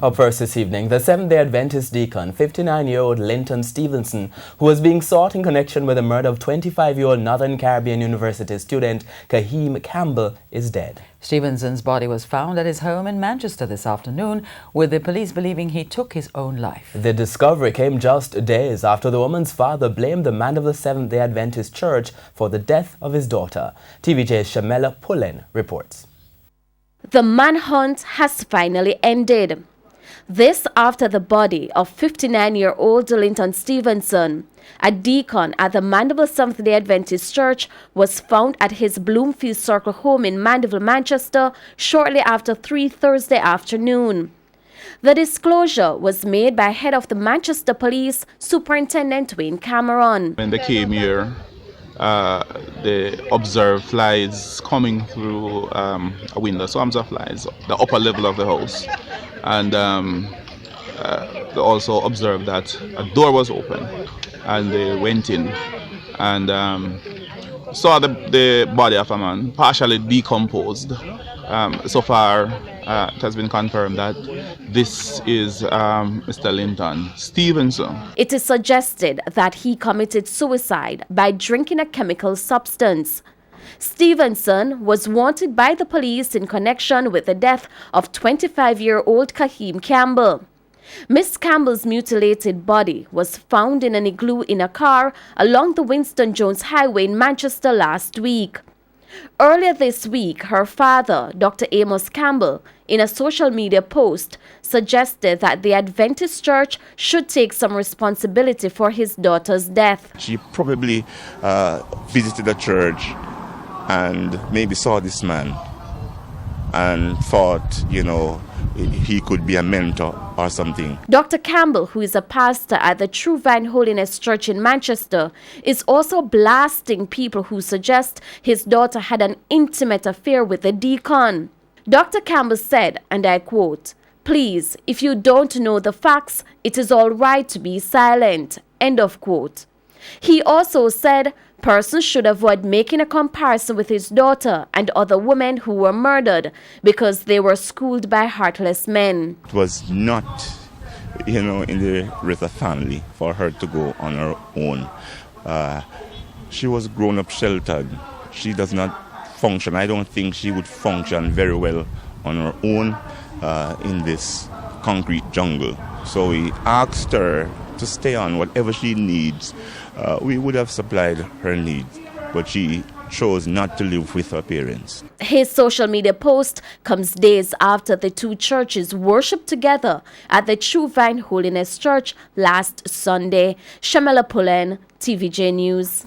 Up first this evening, the Seventh-day Adventist Deacon, 59-year-old Linton Stephenson, who was being sought in connection with the murder of 25-year-old Northern Caribbean University student Kaheem Campbell, is dead. Stevenson's body was found at his home in Manchester this afternoon, with the police believing he took his own life. The discovery came just days after the woman's father blamed the man of the Seventh-day Adventist Church for the death of his daughter. TVJ's Shamela Pullen reports. The manhunt has finally ended. This after the body of 59-year-old Linton Stephenson, a deacon at the Mandeville Seventh-day Adventist Church, was found at his Bloomfield Circle home in Mandeville, Manchester, shortly after 3 Thursday afternoon. The disclosure was made by head of the Manchester Police, Superintendent Wayne Cameron. When they came here, they observed flies coming through a window, swarms of flies, the upper level of the house. And they also observed that a door was open, and they went in and saw the body of a man, partially decomposed. So far, it has been confirmed that this is Mr. Linton Stephenson. It is suggested that he committed suicide by drinking a chemical substance. Stephenson was wanted by the police in connection with the death of 25-year-old Kaheem Campbell. Miss Campbell's mutilated body was found in an igloo in a car along the Winston Jones Highway in Manchester last week. Earlier this week, her father, Dr. Amos Campbell, in a social media post, suggested that the Adventist Church should take some responsibility for his daughter's death. She probably visited the church and maybe saw this man and thought, he could be a mentor or something. Dr. Campbell, who is a pastor at the True Vine Holiness Church in Manchester, is also blasting people who suggest his daughter had an intimate affair with the deacon. Dr. Campbell said, and I quote, "Please, if you don't know the facts, it is all right to be silent." End of quote. He also said persons should avoid making a comparison with his daughter and other women who were murdered because they were schooled by heartless men. It was not, in the Ritha family for her to go on her own. She was grown up sheltered. She does not function. I don't think she would function very well on her own in this concrete jungle. So we asked her to stay on whatever she needs. We would have supplied her needs, but she chose not to live with her parents. His social media post comes days after the two churches worshipped together at the True Vine Holiness Church last Sunday. Shamela Pullen, TVJ News.